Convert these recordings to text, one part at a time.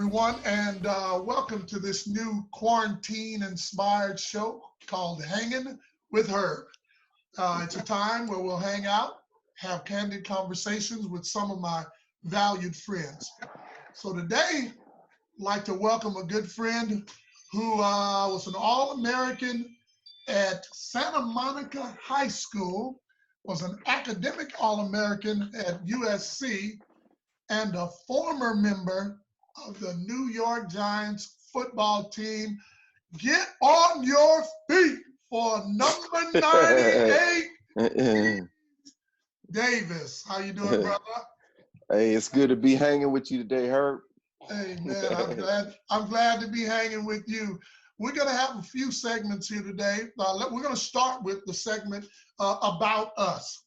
everyone, and welcome to this new quarantine-inspired show called Hangin with Herb. It's a time where we'll hang out, have candid conversations with some of my valued friends. So today, I'd like to welcome a good friend who was an All-American at Santa Monica High School, was an academic All-American at USC, and a former member of the New York Giants football team. Get on your feet for number 98, Davis. How you doing, brother? Hey, it's good to be hanging with you today, Herb. Hey, man, I'm glad to be hanging with you. We're going to have a few segments here today. We're going to start with the segment about us.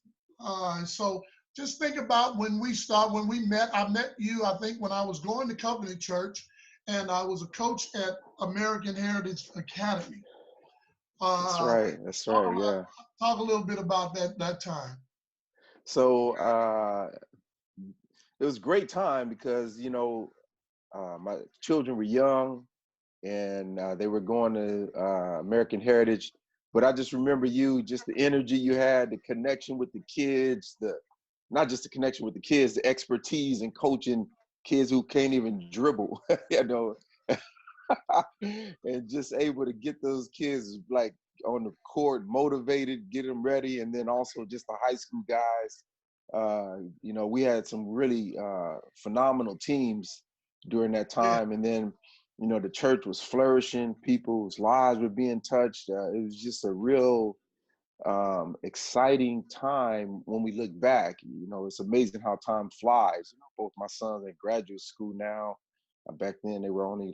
So just think about when we met. I met you, I think, when I was going to Covenant Church, and I was a coach at American Heritage Academy. That's right, yeah. Talk a little bit about that time. So it was a great time because, my children were young, and they were going to American Heritage. But I just remember just the energy you had, the connection with the kids, not just the connection with the kids, the expertise in coaching kids who can't even dribble, and just able to get those kids like on the court, motivated, get them ready. And then also just the high school guys. We had some really phenomenal teams during that time. Yeah. And then, the church was flourishing, people's lives were being touched. It was just a real exciting time when we look back. It's amazing how time flies. Both my sons are in graduate school now. Back then they were only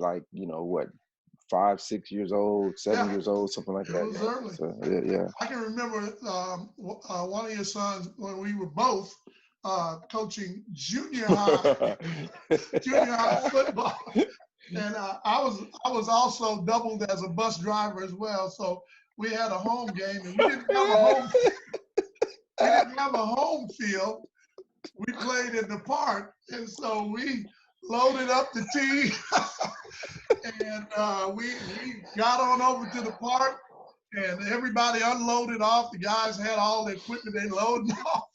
5, 6 years old, 7 years old, something like that. It was early. So, yeah. I can remember one of your sons when we were both coaching junior high football. And I was also doubled as a bus driver as well. So we had a home game, and we didn't have a home field. We played in the park, and so we loaded up the team, and we got on over to the park, and everybody unloaded off. The guys had all the equipment they loaded off.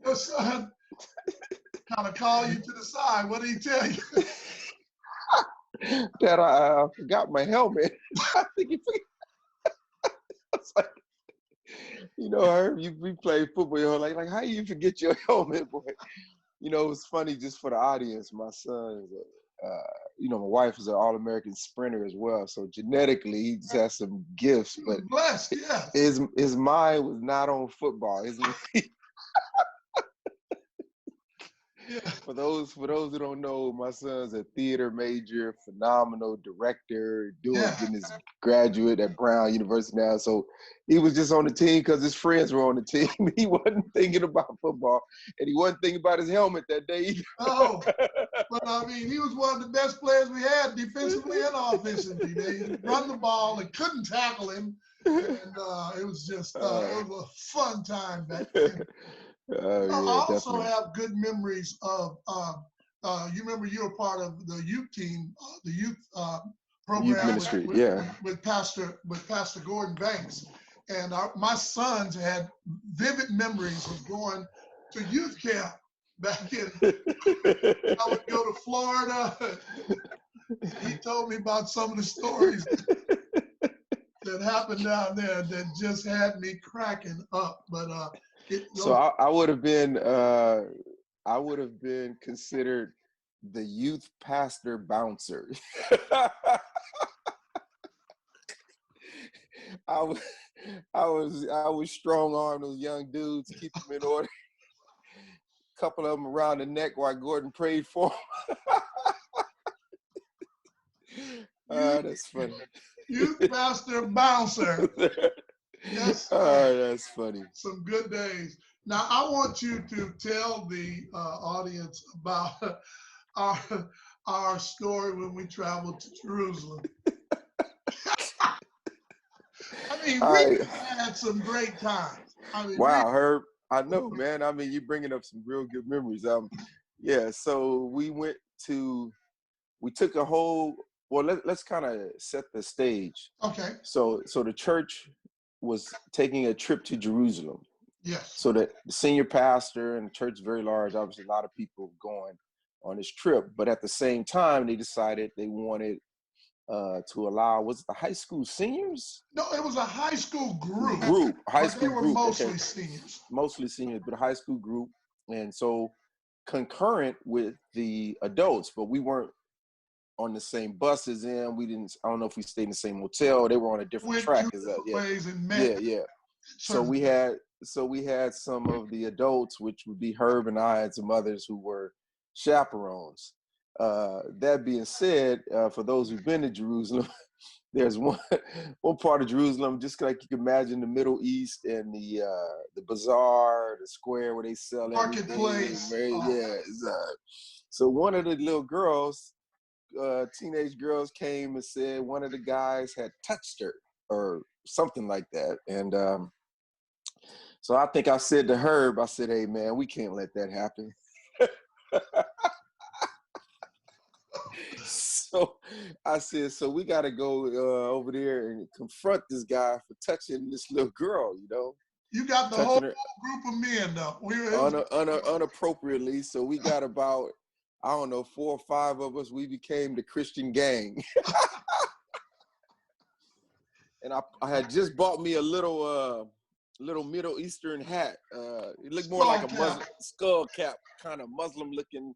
Your son kind of call you to the side. What did he tell you? That I forgot my helmet. I think he forgot. I was like, Herb, we played football. Like how you forget your helmet, boy? It was funny just for the audience. My son, my wife was an All-American sprinter as well. So genetically, he just has some gifts. But blessed, yeah. His mind was not on football. For those who don't know, my son's a theater major, phenomenal director, getting his graduate at Brown University now. So he was just on the team because his friends were on the team. He wasn't thinking about football, and he wasn't thinking about his helmet that day either. Oh, but I mean, he was one of the best players we had defensively and offensively. They run the ball and couldn't tackle him, and it was just it was a fun time back then. I also definitely have good memories of, you remember you were part of the youth team, the youth program youth ministry, with Pastor Gordon Banks. And my sons had vivid memories of going to youth camp back in, I would go to Florida. He told me about some of the stories that happened down there that just had me cracking up. But so I would have been considered the youth pastor bouncer. I was strong arm those young dudes, keep them in order. A couple of them around the neck while Gordon prayed for them. That's funny. Youth pastor bouncer. Yes. That's funny. Some good days. Now, I want you to tell the audience about our story when we traveled to Jerusalem. I mean, we had some great times. Wow, Herb. I know, man. I mean, you're bringing up some real good memories. Yeah, so we took a whole, well, let's kind of set the stage. Okay. So the church was taking a trip to Jerusalem. Yes. So that the senior pastor, and the church is very large, obviously a lot of people going on this trip. But at the same time, they decided they wanted to allow, was it the high school seniors? No, it was a high school group, High but they school were group. Okay, mostly seniors. mostly seniors, but a high school group. And so concurrent with the adults, but we weren't on the same buses in. We didn't, I don't know if we stayed in the same hotel. They were on a different Went track. two Is that, different yeah. ways and met. Yeah. So certain we had some of the adults, which would be Herb and I, and some others who were chaperones. That being said, for those who've been to Jerusalem, there's one part of Jerusalem, just like you can imagine the Middle East and the bazaar, the square where they sell marketplace. everything. Yeah. So one of the little girls, teenage girls, came and said one of the guys had touched her or something like that. And so I think I said to Herb, I said, "Hey man, we can't let that happen." So I said, "So we got to go over there and confront this guy for touching this little girl, you know." You got the whole Touching her group of men though. unappropriately. So we got about, I don't know, 4 or 5 of us. We became the Christian gang. And I had just bought me a little Middle Eastern hat. It looked more like a Muslim skull cap, kind of Muslim looking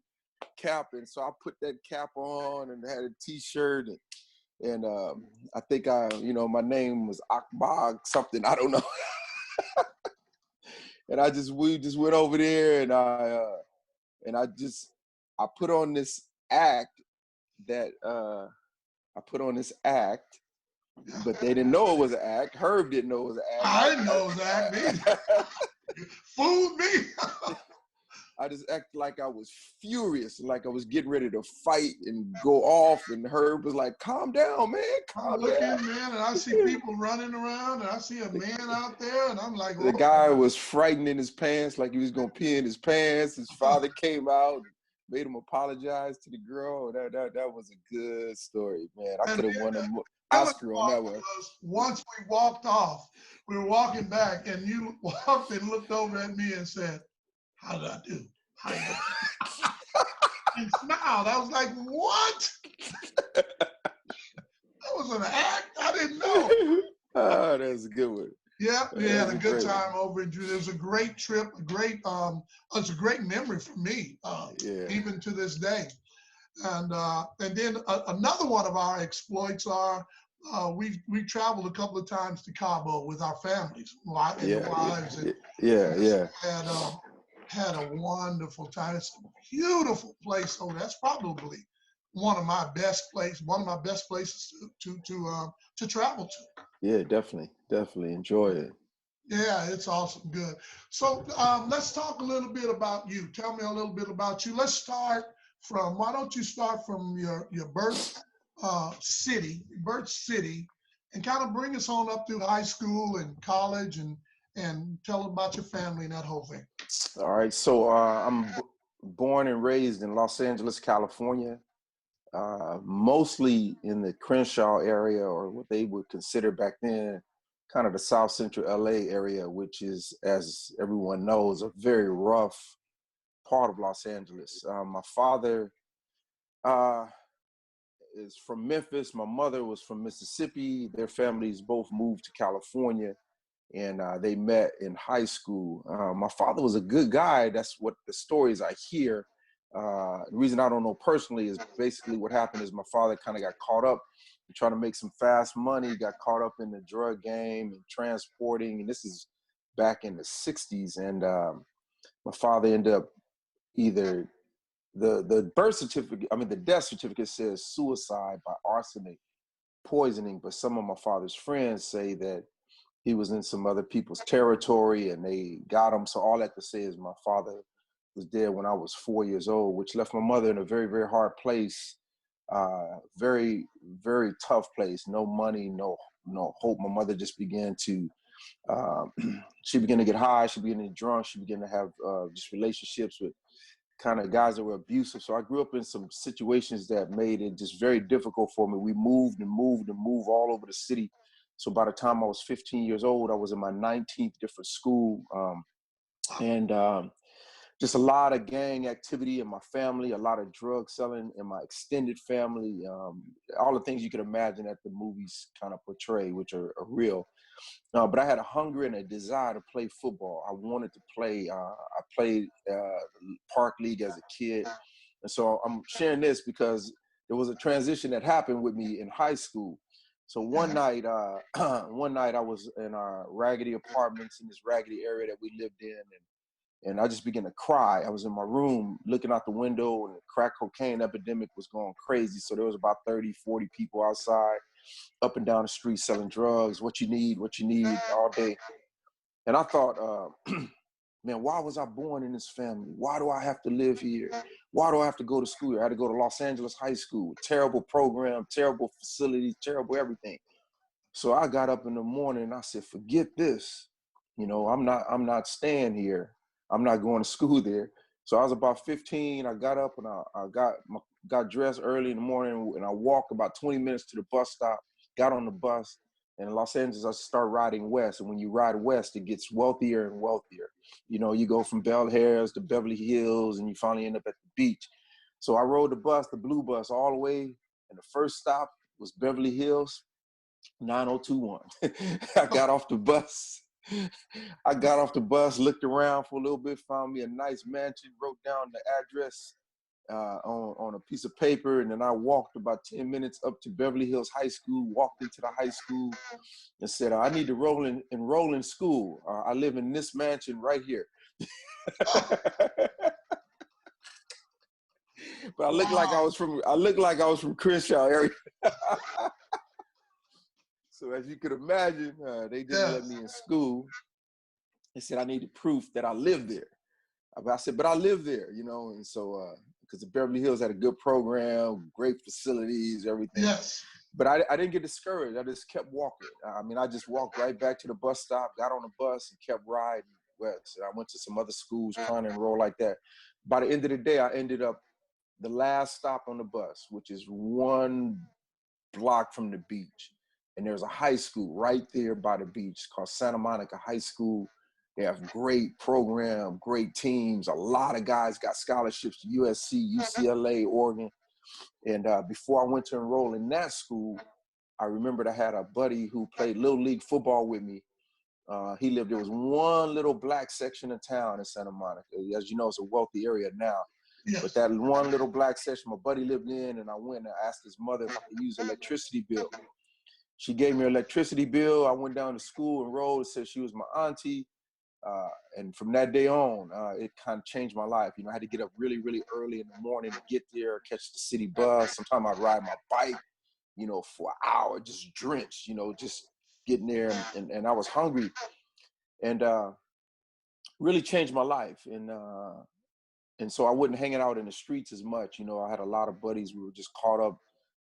cap. And so I put that cap on and had a t-shirt, and I think my name was Akbag something, I don't know. And we just went over there, and I put on this act that but they didn't know it was an act. Herb didn't know it was an act. I didn't know it was an act either. Fooled me. I just acted like I was furious, like I was getting ready to fight and go off. And Herb was like, "Calm down, man. I'm looking, man, and I see people running around, and I see a man out there, and I'm like, the guy was frightened in his pants, like he was gonna pee in his pants. His father came out, made him apologize to the girl. That was a good story, man. I could have won an Oscar on that one. Once we walked off, we were walking back, and you walked and looked over at me and said, "How did I do? How did I do?" And smiled. I was like, "What? That was an act? I didn't know." Oh, that's a good one. Yeah, we had a good time over in Jerusalem. It was a great trip, it's a great memory for me, even to this day. And then another one of our exploits are we traveled a couple of times to Cabo with our families and the wives. Had a wonderful time. It's a beautiful place. So that's probably one of my best places to travel to. Yeah, definitely enjoy it. Yeah, it's awesome. Good. So let's talk a little bit about you. Tell me a little bit about you. Let's start from, why don't you start from your birth city, and kind of bring us on up through high school and college, and tell them about your family and that whole thing. All right. So I'm born and raised in Los Angeles, California, mostly in the Crenshaw area, or what they would consider back then kind of the South Central LA area, which is, as everyone knows, a very rough part of Los Angeles. My father is from Memphis. My mother was from Mississippi. Their families both moved to California, and they met in high school. My father was a good guy. That's what the stories I hear. The reason I don't know personally is basically what happened is my father kind of got caught up in trying to make some fast money, got caught up in the drug game and transporting. And this is back in the 60s. And my father ended up either the birth certificate, the death certificate says suicide by arsenic poisoning. But some of my father's friends say that he was in some other people's territory and they got him. So all that to say is my father was dead when I was 4 years old, which left my mother in a very, very hard place. Very, very tough place. No money, no hope. My mother just began to, she began to get high. She began to get drunk. She began to have just relationships with kind of guys that were abusive. So I grew up in some situations that made it just very difficult for me. We moved and moved and moved all over the city. So by the time I was 15 years old, I was in my 19th different school. And just a lot of gang activity in my family, a lot of drug selling in my extended family, all the things you could imagine that the movies kind of portray, which are real. But I had a hunger and a desire to play football. I wanted to play. I played Park League as a kid. And so I'm sharing this because there was a transition that happened with me in high school. So one night I was in our raggedy apartments in this raggedy area that we lived in. And I just began to cry. I was in my room looking out the window, and the crack cocaine epidemic was going crazy. So there was about 30, 40 people outside, up and down the street selling drugs, what you need all day. And I thought, man, why was I born in this family? Why do I have to live here? Why do I have to go to school here? I had to go to Los Angeles High School, terrible program, terrible facilities, terrible everything. So I got up in the morning and I said, forget this. You know, I'm not staying here. I'm not going to school there. So I was about 15. I got up and I got dressed early in the morning, and I walked about 20 minutes to the bus stop, got on the bus, and in Los Angeles, I started riding west. And when you ride west, it gets wealthier and wealthier. You know, you go from Bel Airs to Beverly Hills, and you finally end up at the beach. So I rode the bus, the blue bus, all the way, and the first stop was Beverly Hills, 9021. I got off the bus. Looked around for a little bit, found me a nice mansion, wrote down the address on a piece of paper, and then I walked about 10 minutes up to Beverly Hills High School, walked into the high school, and said, I need to enroll in school. I live in this mansion right here. But I looked like I was from Crenshaw area. So as you could imagine, they didn't let me in school. They said I needed proof that I lived there. I said, but I live there, you know, and so because the Beverly Hills had a good program, great facilities, everything. Yes. But I didn't get discouraged. I just kept walking. I mean, I just walked right back to the bus stop, got on the bus, and kept riding west. I went to some other schools trying to enroll like that. By the end of the day, I ended up the last stop on the bus, which is 1 block from the beach. And there's a high school right there by the beach called Santa Monica High School. They have great program, great teams. A lot of guys got scholarships to USC, UCLA, Oregon. And before I went to enroll in that school, I remembered I had a buddy who played Little League football with me. There was one little black section of town in Santa Monica. As you know, it's a wealthy area now. Yes. But that one little black section my buddy lived in, and I went and asked his mother if I could use electricity bill. She gave me an electricity bill. I went down to school, enrolled, and said she was my auntie. And from that day on, it kind of changed my life. You know, I had to get up really, really early in the morning to get there, catch the city bus. Sometimes I'd ride my bike, you know, for an hour, just drenched, you know, just getting there. And I was hungry, and really changed my life. And so I wasn't hanging out in the streets as much. You know, I had a lot of buddies. We were just caught up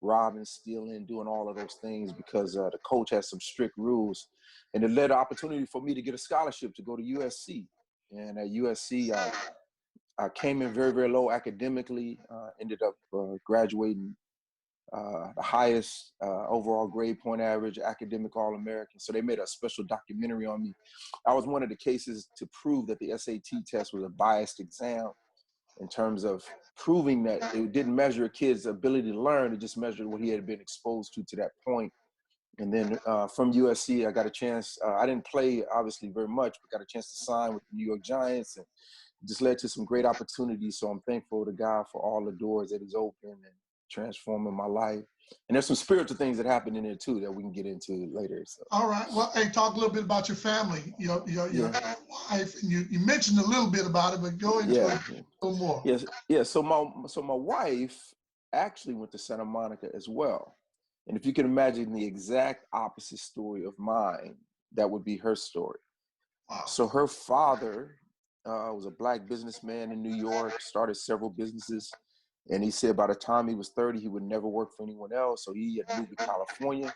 robbing, stealing, doing all of those things because the coach had some strict rules. And it led to opportunity for me to get a scholarship to go to USC. And at USC, I came in very, very low academically, ended up graduating the highest overall grade point average, academic All-American. So they made a special documentary on me. I was one of the cases to prove that the SAT test was a biased exam in terms of proving that it didn't measure a kid's ability to learn. It just measured what he had been exposed to that point. And then from USC, I got a chance. I didn't play, obviously, very much, but got a chance to sign with the New York Giants, and just led to some great opportunities. So I'm thankful to God for all the doors that He's opened and transforming my life. And there's some spiritual things that happen in there, too, that we can get into later. So. All right. Well, hey, talk a little bit about your family, your wife. And you mentioned a little bit about it, but go into it a little more. Yes. Yeah. So my wife actually went to Santa Monica as well. And if you can imagine the exact opposite story of mine, that would be her story. Wow. So her father was a black businessman in New York, started several businesses. And he said by the time he was 30, he would never work for anyone else. So he had moved to California.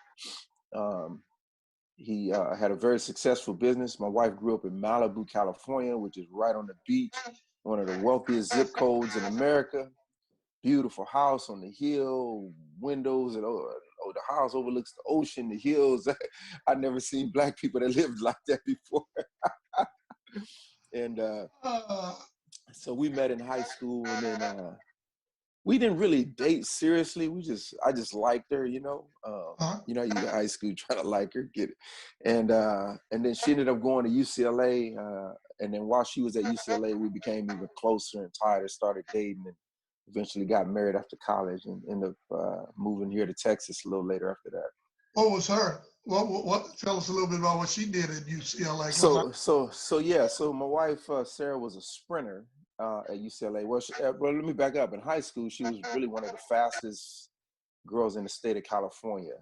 He had a very successful business. My wife grew up in Malibu, California, which is right on the beach. one of the wealthiest zip codes in America. Beautiful house on the hill, windows, and the house overlooks the ocean, the hills. I'd never seen Black people that lived like that before. And so we met in high school, and then we didn't really date seriously. I just liked her, you know. You in high school trying to like her, get it. And then she ended up going to UCLA. And then while she was at UCLA, we became even closer and tighter, started dating, and eventually got married after college, and ended up moving here to Texas a little later after that. What was her? What? Tell us a little bit about what she did at UCLA. So my wife Sarah was a sprinter at UCLA. Well, let me back up. In high school, she was really one of the fastest girls in the state of California.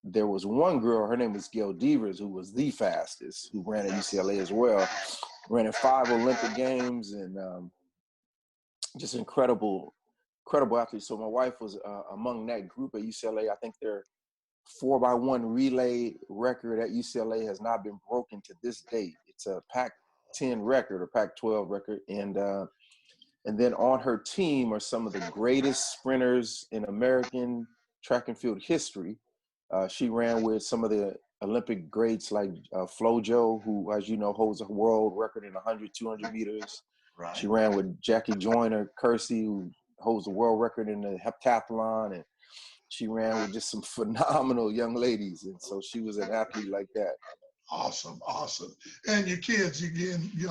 There was one girl, her name was Gail Devers, who was the fastest, who ran at UCLA as well. Ran in 5 Olympic Games, and just incredible athletes. So my wife was among that group at UCLA. I think their 4x1 relay record at UCLA has not been broken to this date. It's a Pac-10 record or Pac-12 record. And then on her team are some of the greatest sprinters in American track and field history. She ran with some of the Olympic greats like Flojo, who, as you know, holds a world record in 100, 200 meters. Right. She ran with Jackie Joyner Kersey, who holds the world record in the heptathlon. And she ran with just some phenomenal young ladies. And so she was an athlete like that. Awesome. And your kids, again, you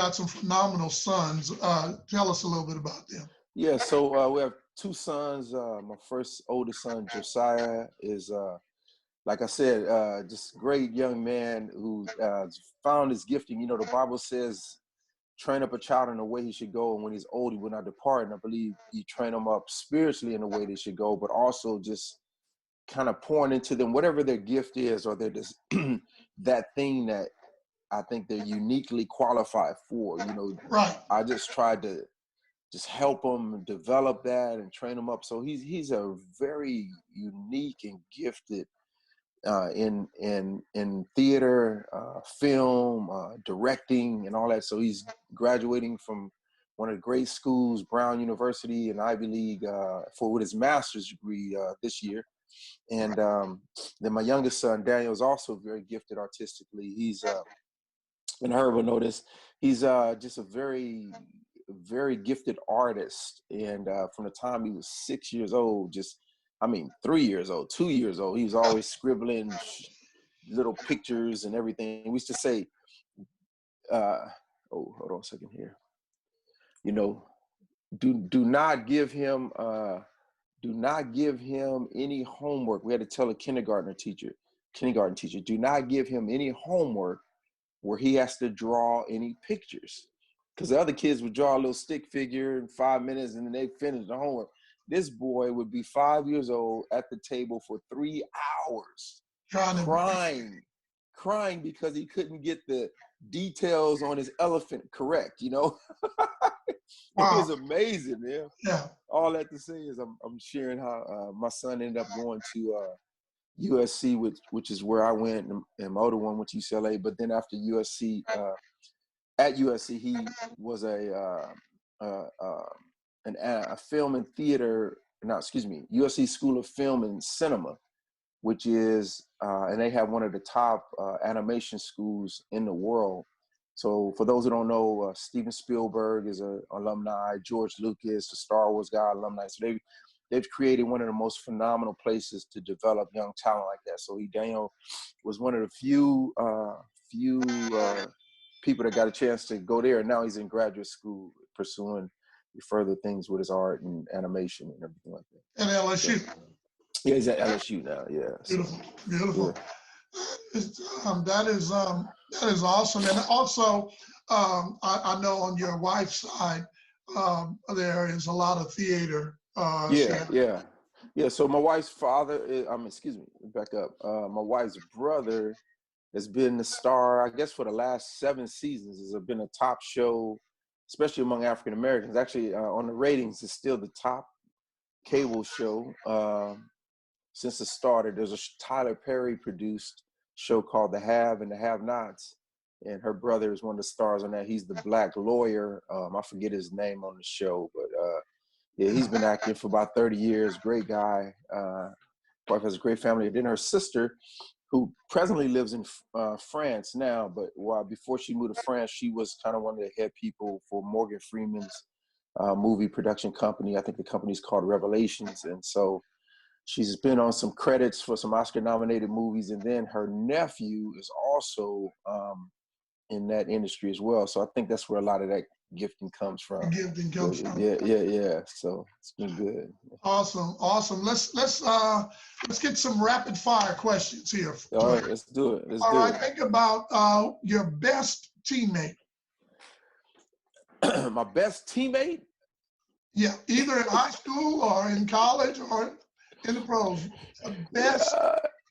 had some phenomenal sons. Tell us a little bit about them. Yeah, so we have 2 sons. My oldest son, Josiah, is, like I said, just a great young man who found his gifting. You know, the Bible says, train up a child in the way he should go, and when he's old, he will not depart. And I believe you train them up spiritually in the way they should go, but also just kind of pouring into them whatever their gift is, or their that thing that I think they're uniquely qualified for. You know, right. I just tried to just help them develop that and train them up. So he's a very unique and gifted in theater, film, directing, and all that. So he's graduating from one of the great schools, Brown University, and Ivy League, with his master's degree this year. And then my youngest son, Daniel, is also very gifted artistically. He's, and Herb will notice, he's just a very, very gifted artist. And from the time he was 6 years old, 3 years old, 2 years old, he was always scribbling little pictures and everything. We used to say, hold on a second here. You know, do not give him any homework. We had to tell a kindergarten teacher, do not give him any homework where he has to draw any pictures. Because the other kids would draw a little stick figure in 5 minutes and then they finish the homework. This boy would be 5 years old at the table for 3 hours, crying because he couldn't get the details on his elephant correct, you know? Wow. It was amazing, man. Yeah. All that to say is I'm sharing how my son ended up going to USC, which is where I went, and my other one went to UCLA. But then after USC, at USC, he was a film and theater, USC School of Film and Cinema, which is, and they have one of the top animation schools in the world. So for those who don't know, Steven Spielberg is an alumni, George Lucas, the Star Wars guy, alumni. So they've created one of the most phenomenal places to develop young talent like that. So Daniel was one of the few people that got a chance to go there. And now he's in graduate school pursuing further things with his art and animation and everything like that. And LSU. So, yeah, he's at LSU now. Yeah. Beautiful. Yeah. That is awesome. And also, I know on your wife's side, there is a lot of theater. Yeah. So my wife's father, back up. My wife's brother has been the star, I guess, for the last 7 seasons. Has been a top show, especially among African Americans. Actually, on the ratings, it's still the top cable show since it started. There's a Tyler Perry produced show called The Have and the Have Nots. and her brother is one of the stars on that. He's the black lawyer. I forget his name on the show, but yeah, he's been acting for about 30 years. Great guy. Wife has a great family. And then her sister, who presently lives in France now, but before she moved to France, she was kind of one of the head people for Morgan Freeman's movie production company. I think the company's called Revelations. And so she's been on some credits for some Oscar-nominated movies. And then her nephew is also in that industry as well. So I think that's where a lot of that gifting comes from. Gifting comes from. Yeah. So it's been good. Awesome. Let's get some rapid fire questions here. All right, let's do it. All right, think about your best teammate. My best teammate? Yeah, either in high school or in college or in the pros. Best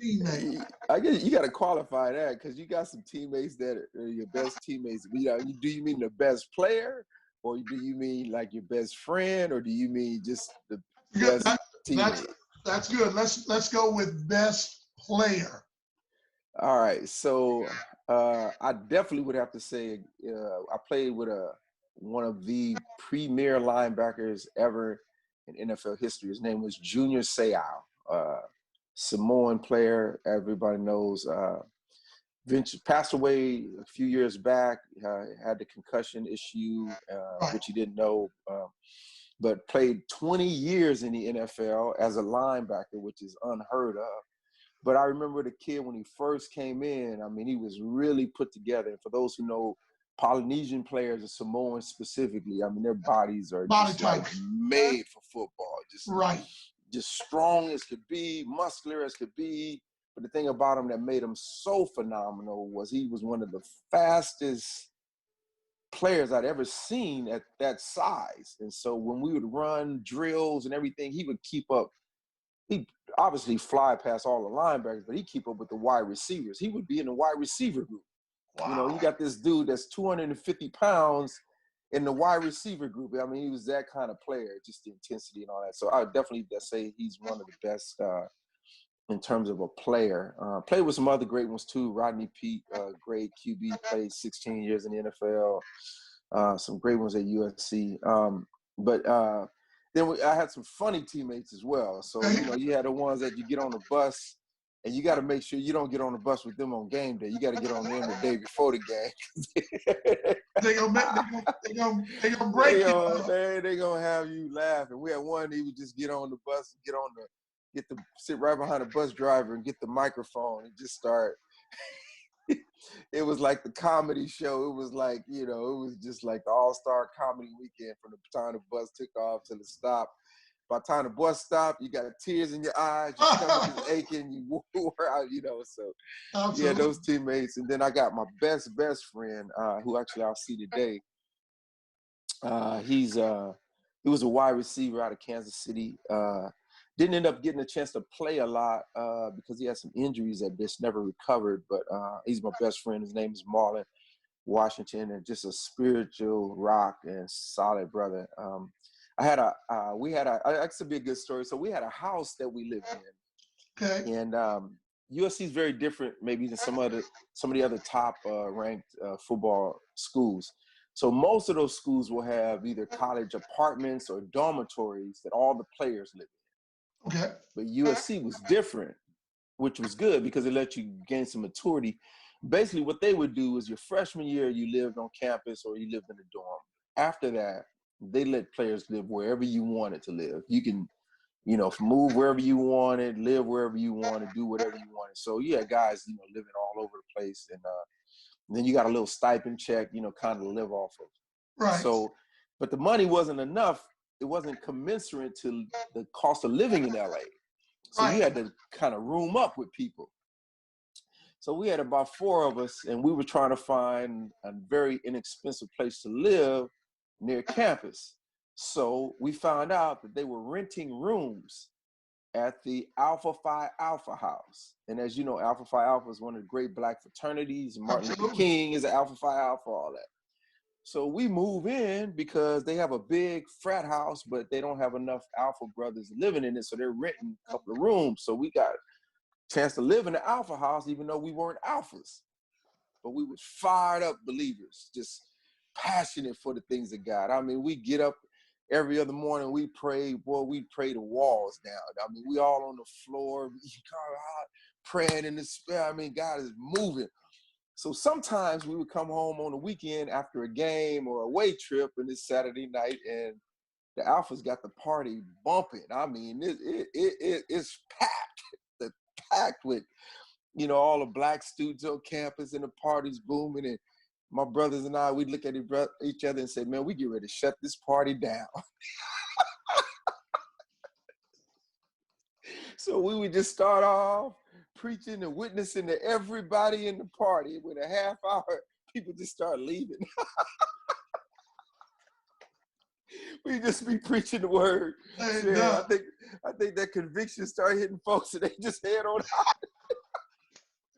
teammate. I guess you got to qualify that, because you got some teammates that are your best teammates. Do you mean the best player, or do you mean like your best friend, or do you mean just the best teammate? That's good. Let's go with best player. All right, so I definitely would have to say I played with one of the premier linebackers ever in NFL history. His name was Junior Seau, Samoan player. Everybody knows. Passed away a few years back. Had the concussion issue, which he didn't know, but played 20 years in the NFL as a linebacker, which is unheard of. But I remember the kid when he first came in. I mean, he was really put together. And for those who know Polynesian players or Samoans specifically, I mean, their bodies are just like made for football. Just strong as could be, muscular as could be. But the thing about him that made him so phenomenal was he was one of the fastest players I'd ever seen at that size. And so when we would run drills and everything, he would keep up. He'd obviously fly past all the linebackers, but he'd keep up with the wide receivers. He would be in the wide receiver group. Wow. You know, you got this dude that's 250 pounds in the wide receiver group. I mean, he was that kind of player, just the intensity and all that. So I would definitely say he's one of the best in terms of a player. Played with some other great ones too. Rodney Peete, great QB, played 16 years in the NFL. Some great ones at USC. Then I had some funny teammates as well. So, you had the ones that you get on the bus, and you got to make sure you don't get on the bus with them on game day. You got to get on them the day before the game. They're gonna break you. They're gonna have you laughing. We had one, he would just get on the bus, sit right behind the bus driver and get the microphone and just start. It was like the comedy show. It was like, it was just like the all-star comedy weekend from the time the bus took off to the stop. By the time the bus stopped, you got tears in your eyes, your stomach is aching, you wore out, so. Absolutely. Yeah, those teammates. And then I got my best friend, who actually I'll see today. He was a wide receiver out of Kansas City. Didn't end up getting a chance to play a lot because he had some injuries that just never recovered. But he's my best friend. His name is Marlon Washington, and just a spiritual rock and solid brother. That's a be a good story. So we had a house that we lived in. Okay. And USC is very different, maybe than some of the other top ranked football schools. So most of those schools will have either college apartments or dormitories that all the players live in. Okay. But USC was different, which was good because it let you gain some maturity. Basically, what they would do is your freshman year, you lived on campus or you lived in a dorm. After that, they let players live wherever you wanted to live. You can, move wherever you wanted, live wherever you wanted, do whatever you wanted. So you had guys, living all over the place. And then you got a little stipend check, kind of live off of. Right. So, but the money wasn't enough. It wasn't commensurate to the cost of living in LA. So you had to kind of room up with people. So we had about 4 of us, and we were trying to find a very inexpensive place to live near campus. So we found out that they were renting rooms at the Alpha Phi Alpha House. And as you know, Alpha Phi Alpha is one of the great Black fraternities. Martin Luther King is an Alpha Phi Alpha, all that. So we move in because they have a big frat house, but they don't have enough Alpha brothers living in it. So they're renting a couple of rooms. So we got a chance to live in the Alpha house, even though we weren't Alphas. but we were fired up believers, just passionate for the things of God. I mean, we get up every other morning, we pray, boy, we pray the walls down. I mean, we all on the floor, praying in despair. I mean, God is moving. So sometimes we would come home on the weekend after a game or a away trip, and it's Saturday night, and the Alphas got the party bumping. I mean, it's packed. The packed with, you know, all the black students on campus and the party's booming. And my brothers and I, we'd look at each other and say, man, we get ready to shut this party down. So we would just start off preaching and witnessing to everybody in the party. With a half hour, people just start leaving. We just be preaching the word. Hey, Yeah, I think that conviction started hitting folks, and they just head on out.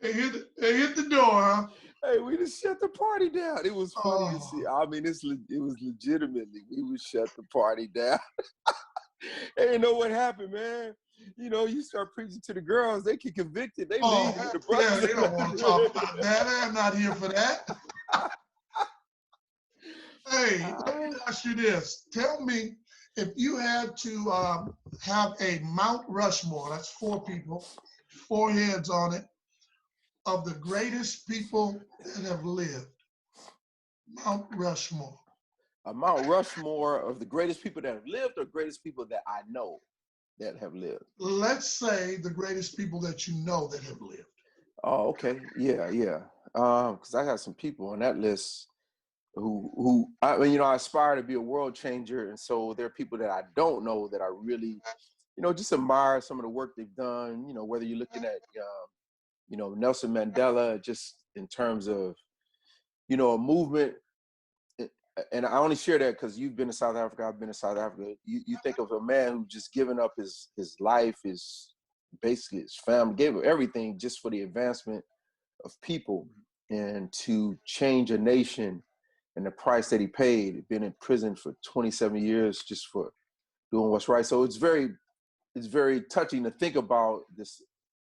they hit the door, huh? Hey, we just shut the party down. It was funny to see. Oh. I mean, it was legitimately, we would shut the party down. Hey, you know what happened, man? You know, you start preaching to the girls, they get convicted, they leave. The brothers, they don't want to talk about that. I'm not here for that. Hey, let me ask you this. Tell me, if you had to have a Mount Rushmore, that's 4 people, 4 heads on it, of the greatest people that have lived. Mount Rushmore. A Mount Rushmore of the greatest people that have lived, or greatest people that I know that have lived? Let's say the greatest people that you know that have lived. Oh, okay. Yeah. Because I got some people on that list who I mean, you know, I aspire to be a world changer. And so there are people that I don't know that I really, you know, just admire some of the work they've done, you know, whether you're looking at, you know, Nelson Mandela, just in terms of, you know, a movement. And I only share that because you've been to South Africa, I've been to South Africa. You think of a man who just given up his life, basically his family, gave up everything just for the advancement of people and to change a nation, and the price that he paid, been in prison for 27 years just for doing what's right. So it's very touching to think about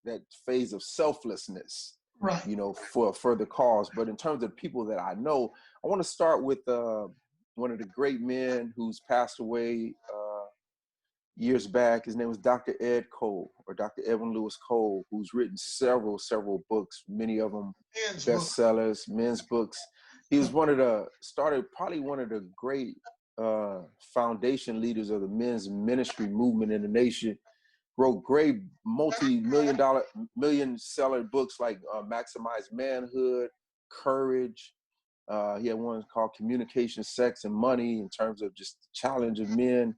that phase of selflessness, Right. you know, for a further cause. But in terms of people that I know, I want to start with one of the great men who's passed away years back. His name was Dr. Ed Cole, or Dr. Edwin Lewis Cole, who's written several books, many of them bestsellers, men's books. He was probably one of the great foundation leaders of the men's ministry movement in the nation. Wrote great million seller books like Maximize Manhood, Courage. He had one called Communication, Sex, and Money, in terms of just the challenge of men.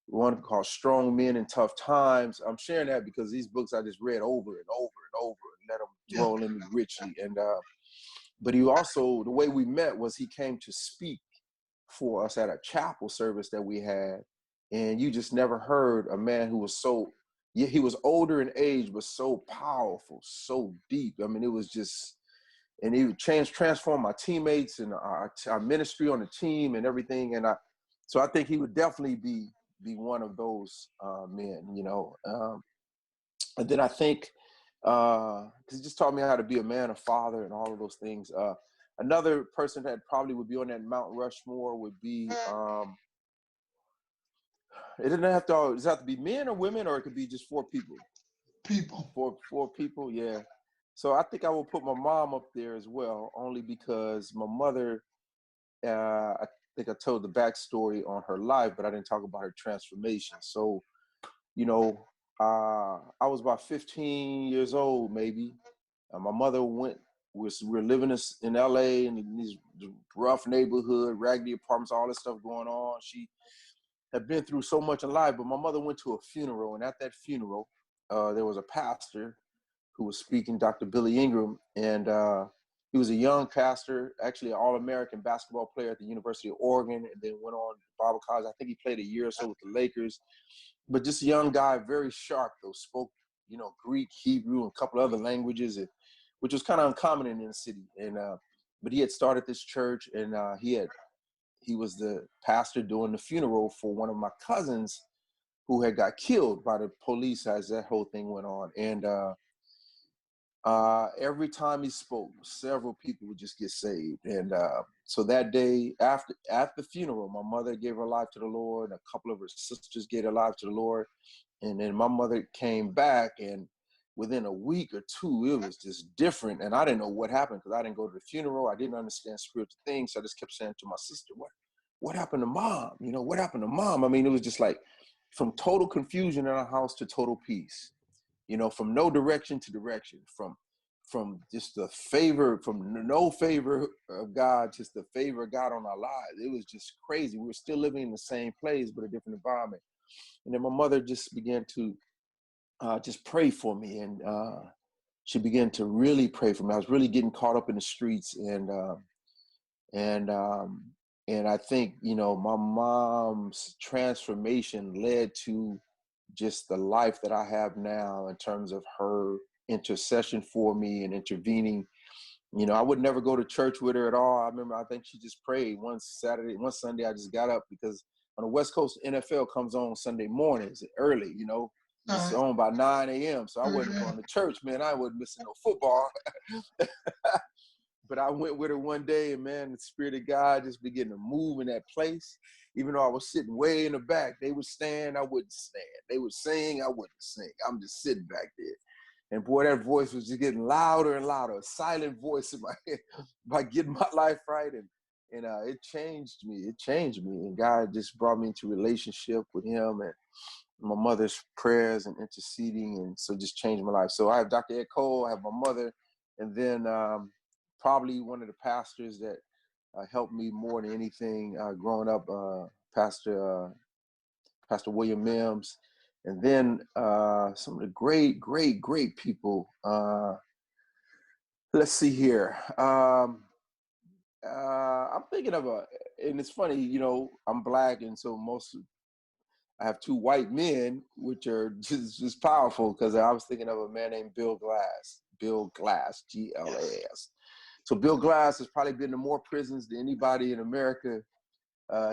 One called Strong Men in Tough Times. I'm sharing that because these books I just read over and over and over and let them dwell in me richly. And but he also, the way we met was he came to speak for us at a chapel service that we had. And you just never heard a man who was he was older in age, but so powerful, so deep. I mean, it was just, and he would transform my teammates and our ministry on the team and everything. And so I think he would definitely be one of those men, you know. And then I think, because he just taught me how to be a man, a father, and all of those things. Another person that probably would be on that Mount Rushmore would be, it doesn't have to, does it have to be men or women, or it could be just 4 people? Four people, yeah. So I think I will put my mom up there as well, only because my mother, I think I told the backstory on her life, but I didn't talk about her transformation. So, you know, I was about 15 years old, maybe. My mother we're living in LA in these rough neighborhood, raggedy apartments, all this stuff going on. She had been through so much in life, but my mother went to a funeral, and at that funeral, there was a pastor who was speaking, Dr. Billy Ingram, and he was a young pastor, actually an All-American basketball player at the University of Oregon, and then went on to Bible college. I think he played a year or so with the Lakers, but just a young guy, very sharp though, spoke, you know, Greek, Hebrew, and a couple other languages, which was kind of uncommon in the city. And but he had started this church, and he was the pastor during the funeral for one of my cousins who had got killed by the police as that whole thing went on. And every time he spoke, several people would just get saved. And so that day, at the funeral, my mother gave her life to the Lord. A couple of her sisters gave their life to the Lord. And then my mother came back, and within a week or two, it was just different. And I didn't know what happened because I didn't go to the funeral. I didn't understand spiritual things. So I just kept saying to my sister, what happened to mom? You know, what happened to mom? I mean, it was just like from total confusion in our house to total peace, you know, from no direction to direction, from just the favor, from no favor of God, just the favor of God on our lives. It was just crazy. We were still living in the same place, but a different environment. And then my mother just began to just pray for me. And she began to really pray for me. I was really getting caught up in the streets. And I think, you know, my mom's transformation led to just the life that I have now in terms of her intercession for me and intervening. You know, I would never go to church with her at all. I remember, I think she just prayed one Sunday, I just got up because on the West Coast, NFL comes on Sunday mornings early, you know, it's on by 9 a.m. So I wasn't going to church, man. I wasn't missing no football. But I went with her one day, and man, the Spirit of God just began to move in that place. Even though I was sitting way in the back, they would stand, I wouldn't stand. They would sing, I wouldn't sing. I'm just sitting back there. And boy, that voice was just getting louder and louder, a silent voice in my head by getting my life right. And it changed me. It changed me. And God just brought me into relationship with him and my mother's prayers and interceding. And so just changed my life. So I have Dr. Ed Cole, I have my mother, and then probably one of the pastors that helped me more than anything growing up, Pastor William Mims, and then some of the great people. Let's see here. I'm thinking of and it's funny, you know, I'm Black, and so I have two white men, which are just powerful, because I was thinking of a man named Bill Glass, Glas. So Bill Glass has probably been to more prisons than anybody in America.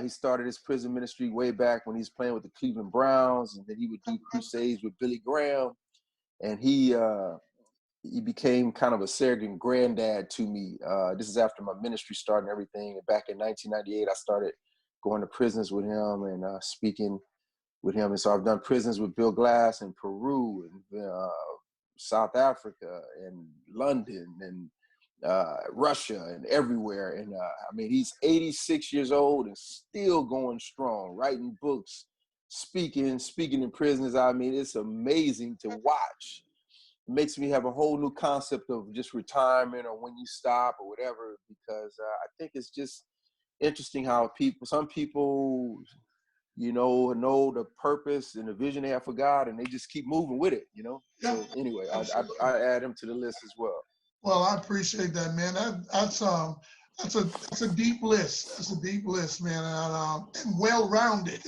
He started his prison ministry way back when he was playing with the Cleveland Browns, and then he would do crusades with Billy Graham. And he became kind of a surrogate granddad to me. This is after my ministry started and everything. And back in 1998, I started going to prisons with him and speaking with him. And so I've done prisons with Bill Glass in Peru and South Africa and London and Russia and everywhere. And I mean, he's 86 years old and still going strong, writing books, speaking in prisons. I mean, it's amazing to watch. It makes me have a whole new concept of just retirement or when you stop or whatever, because I think it's just interesting how some people, you know the purpose and the vision they have for God, and they just keep moving with it, you know? Yeah, so anyway, I add him to the list as well. Well, I appreciate that, man. That's a deep list. That's a deep list, man, and well-rounded.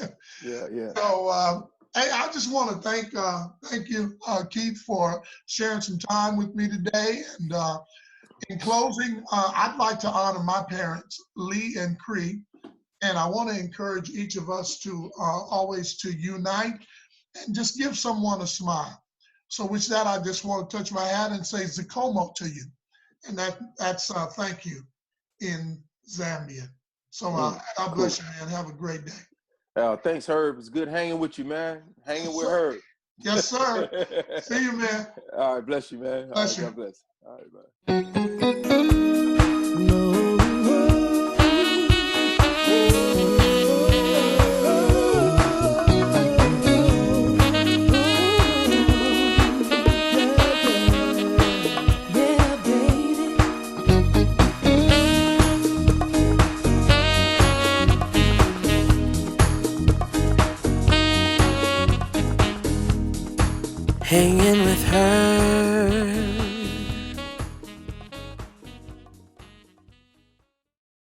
Yeah. So, hey, I just want to thank you, Keith, for sharing some time with me today. And in closing, I'd like to honor my parents, Lee and Cree, and I want to encourage each of us to always to unite and just give someone a smile. So with that, I just want to touch my hat and say Zikomo to you. And that's thank you in Zambia. So God bless you, man. Have a great day. Thanks, Herb. It's good hanging with you, man. Hanging with Herb. Yes, sir. See you, man. All right, bless you, man. Bless you. God bless. All right, bye. Hanging with her.